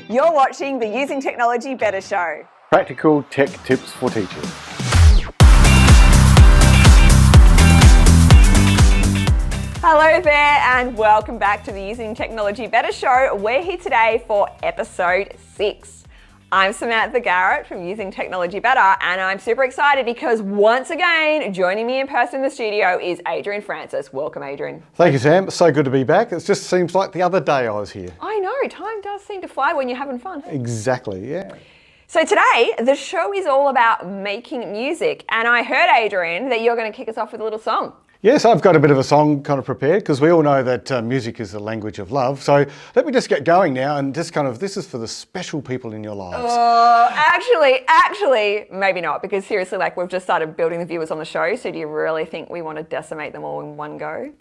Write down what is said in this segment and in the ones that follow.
You're watching the Using Technology Better show. Practical tech tips for teachers. Hello there and welcome back to the Using Technology Better show. We're here today for episode 6. I'm Samantha Garrett from Using Technology Better, and I'm super excited because once again, joining me in person in the studio is Adrian Francis. Welcome, Adrian. Thank you, Sam. So good to be back. It just seems like the other day I was here. I know, time does seem to fly when you're having fun. Exactly, yeah. So today, the show is all about making music, and I heard, Adrian, that you're going to kick us off with a little song. Yes, I've got a bit of a song kind of prepared because we all know that music is the language of love. So let me just get going now and just this is for the special people in your lives. Actually, maybe not, because seriously, we've just started building the viewers on the show. So do you really think we want to decimate them all in one go?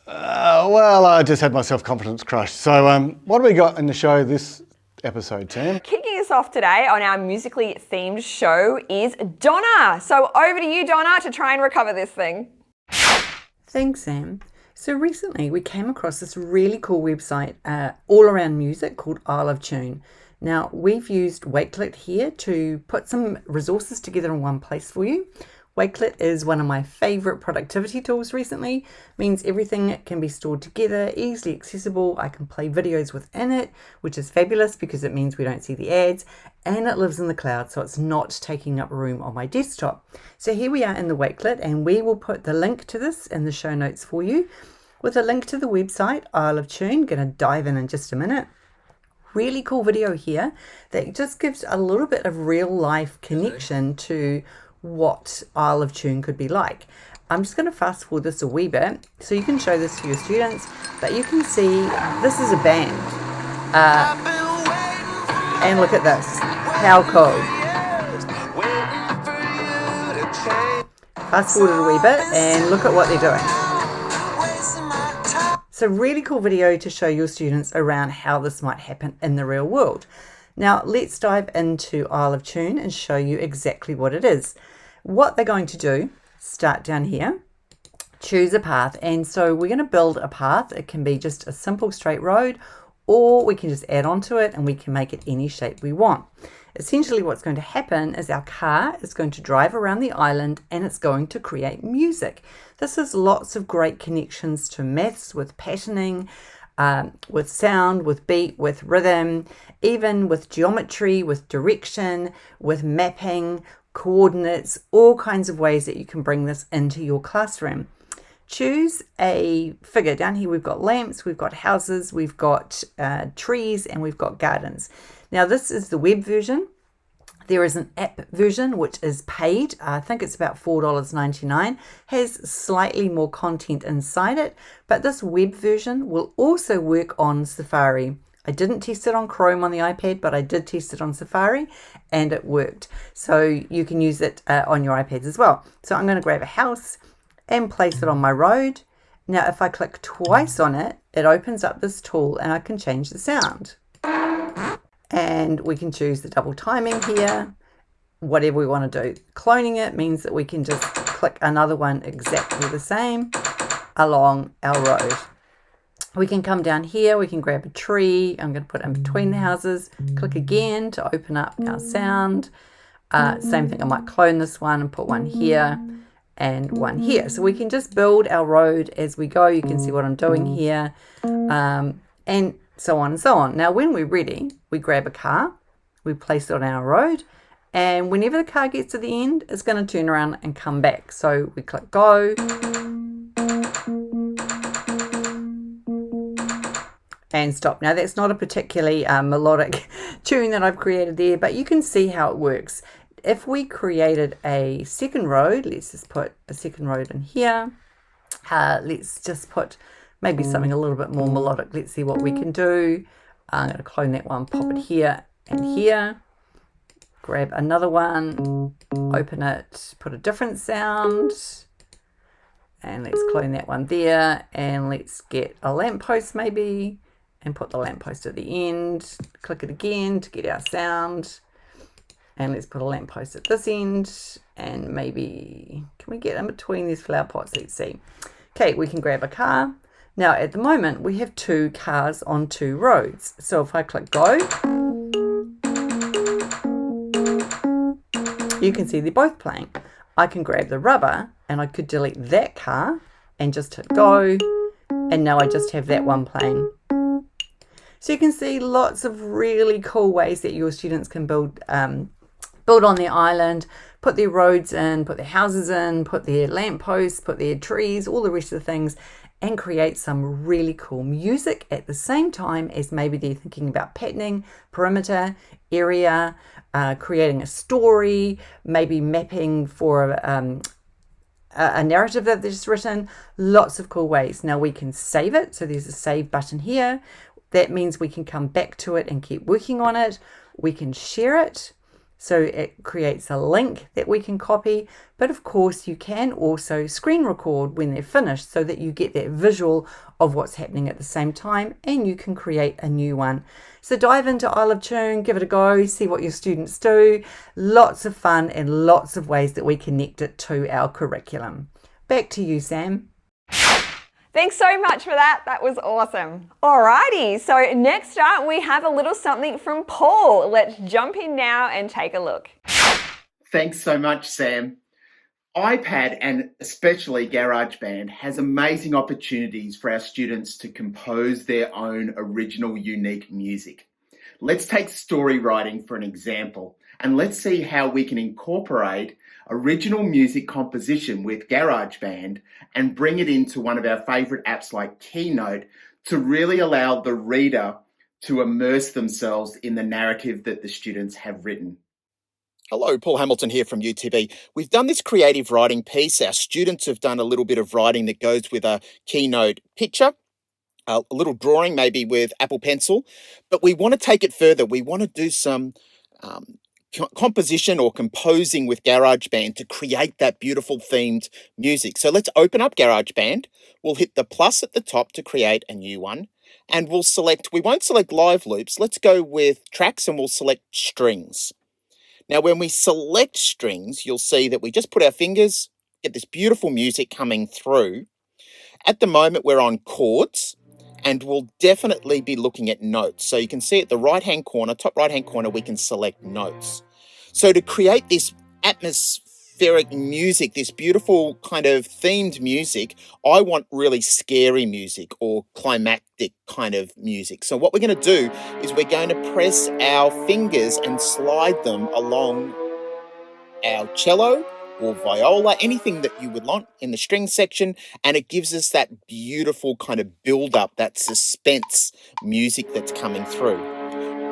Well, I just had my self-confidence crushed. So what do we got in the show this episode, Sam? Kicking us off today on our musically themed show is Donna. So over to you, Donna, to try and recover this thing. Thanks, Sam. So recently we came across this really cool website all around music called Isle of Tune. Now we've used Wakelet here to put some resources together in one place for you. Wakelet is one of my favorite productivity tools recently. Means everything can be stored together, easily accessible. I can play videos within it, which is fabulous because it means we don't see the ads, and it lives in the cloud, so it's not taking up room on my desktop. So here we are in the Wakelet, and we will put the link to this in the show notes for you with a link to the website Isle of Tune. Gonna dive in just a minute. Really cool video here that just gives a little bit of real life connection to what Isle of Tune could be like. I'm just going to fast forward this a wee bit so you can show this to your students, but you can see this is a band. And look at this. How cool. Fast forward a wee bit and look at what they're doing. So really cool video to show your students around how this might happen in the real world. Now let's dive into Isle of Tune and show you exactly what it is. What they're going to do, start down here, choose a path, and so we're going to build a path. It can be just a simple straight road, or we can just add on to it and we can make it any shape we want. Essentially what's going to happen is our car is going to drive around the island and it's going to create music. This has lots of great connections to maths with patterning, with sound, with beat, with rhythm, even with geometry, with direction, with mapping, coordinates, all kinds of ways that you can bring this into your classroom. Choose a figure. Down here we've got lamps, we've got houses, we've got trees, and we've got gardens. Now this is the web version. There is an app version which is paid. I think it's about $4.99. Has slightly more content inside it, but this web version will also work on Safari. I didn't test it on Chrome on the iPad, but I did test it on Safari and it worked. So you can use it on your iPads as well. So I'm going to grab a house and place it on my road. Now if I click twice on it, it opens up this tool and I can change the sound. And we can choose the double timing here, whatever we want to do. Cloning it means that we can just click another one exactly the same along our road. We can come down here, we can grab a tree. I'm going to put it in between the houses, click again to open up our sound. Same thing, I might clone this one and put one here and one here. So we can just build our road as we go. You can see what I'm doing here, and so on and so on. Now when we're ready, we grab a car, we place it on our road, and whenever the car gets to the end, it's going to turn around and come back. So we click go, and stop. Now that's not a particularly melodic tune that I've created there, but you can see how it works. If we created a second road, let's just put a second road in here. Let's just put maybe something a little bit more melodic. Let's see what we can do. I'm going to clone that one, pop it here and here. Grab another one, open it, put a different sound. And let's clone that one there. And let's get a lamppost maybe. And put the lamppost at the end, click it again to get our sound. And let's put a lamppost at this end, and maybe, can we get in between these flower pots? Let's see. Okay, we can grab a car. Now at the moment we have 2 cars on 2 roads. So if I click go, You can see they're both playing. I can grab the rubber and I could delete that car and just hit go. And now I just have that one playing. So you can see lots of really cool ways that your students can build on their island, put their roads in, put their houses in, put their lampposts, put their trees, all the rest of the things, and create some really cool music at the same time as maybe they're thinking about patterning, perimeter, area, creating a story, maybe mapping for a narrative that they've just written. Lots of cool ways. Now we can save it. So there's a save button here. That means we can come back to it and keep working on it. We can share it. So it creates a link that we can copy. But of course, you can also screen record when they're finished so that you get that visual of what's happening at the same time, and you can create a new one. So dive into Isle of Tune, give it a go, see what your students do. Lots of fun and lots of ways that we connect it to our curriculum. Back to you, Sam. Thanks so much for that. That was awesome. Alrighty, so next up we have a little something from Paul. Let's jump in now and take a look. Thanks so much, Sam. iPad and especially GarageBand has amazing opportunities for our students to compose their own original, unique music. Let's take story writing for an example, and let's see how we can incorporate original music composition with GarageBand and bring it into one of our favorite apps like Keynote to really allow the reader to immerse themselves in the narrative that the students have written. Hello, Paul Hamilton here from UTB. We've done this creative writing piece. Our students have done a little bit of writing that goes with a Keynote picture, a little drawing maybe with Apple Pencil, but we want to take it further. We want to do some composition or composing with GarageBand to create that beautiful themed music. So let's open up GarageBand. We'll hit the plus at the top to create a new one, and we won't select live loops. Let's go with tracks and we'll select strings. Now, when we select strings, you'll see that we just put our fingers, get this beautiful music coming through. At the moment, we're on chords, and we'll definitely be looking at notes. So you can see at the right-hand corner, top right-hand corner, we can select notes. So to create this atmospheric music, this beautiful kind of themed music, I want really scary music or climactic kind of music. So what we're going to do is we're going to press our fingers and slide them along our cello or viola, anything that you would want in the string section, and it gives us that beautiful kind of build-up, that suspense music that's coming through.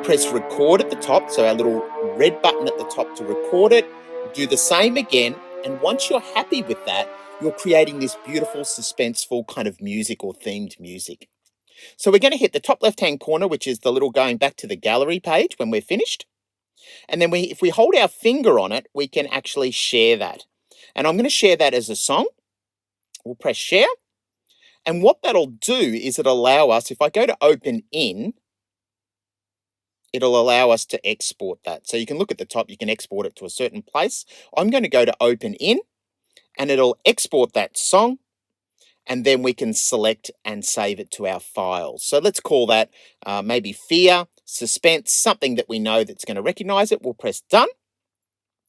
Press record at the top, so our little red button at the top to record it. Do the same again, and once you're happy with that, you're creating this beautiful, suspenseful kind of music or themed music. So we're going to hit the top left-hand corner, which is the little going back to the gallery page when we're finished. And then if we hold our finger on it, we can actually share that. And I'm going to share that as a song. We'll press share. And what that'll do is it'll allow us, if I go to open in, it'll allow us to export that. So you can look at the top, you can export it to a certain place. I'm going to go to open in, and it'll export that song. And then we can select and save it to our files. So let's call that maybe fear, suspense, something that we know that's going to recognize it. We'll press done.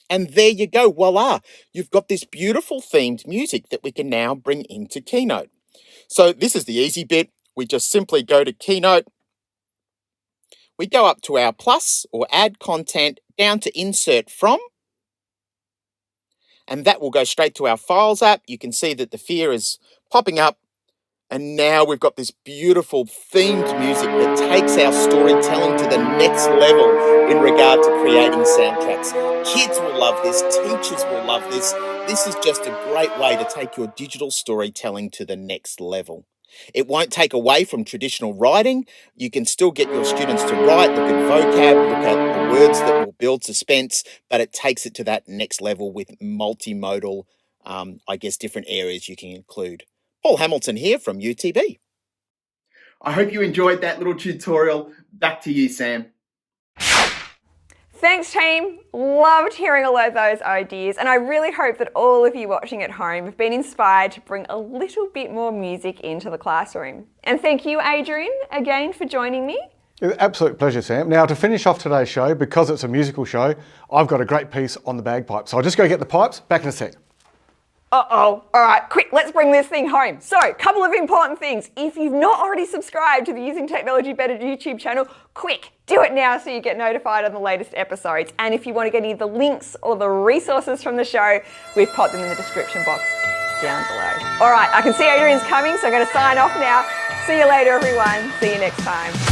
And there you go. Voila. You've got this beautiful themed music that we can now bring into Keynote. So this is the easy bit. We just simply go to Keynote. We go up to our plus or add content down to insert from. And that will go straight to our files app. You can see that the fear is popping up. And now we've got this beautiful themed music that takes our storytelling to the next level in regard to creating soundtracks. Kids will love this. Teachers will love this. This is just a great way to take your digital storytelling to the next level. It won't take away from traditional writing. You can still get your students to write, look at vocab, look at the words that will build suspense, but it takes it to that next level with multimodal, different areas you can include. Paul Hamilton here from UTB. I hope you enjoyed that little tutorial. Back to you, Sam. Thanks, team. Loved hearing all of those ideas, and I really hope that all of you watching at home have been inspired to bring a little bit more music into the classroom. And thank you, Adrian, again for joining me. Absolute pleasure, Sam. Now, to finish off today's show, because it's a musical show, I've got a great piece on the bagpipe. So I'll just go get the pipes, back in a sec. Uh-oh. All right, quick, let's bring this thing home. So, a couple of important things. If you've not already subscribed to the Using Technology Better YouTube channel, quick, do it now so you get notified on the latest episodes. And if you want to get any of the links or the resources from the show, we've popped them in the description box down below. All right, I can see Adrian's coming, so I'm going to sign off now. See you later, everyone. See you next time.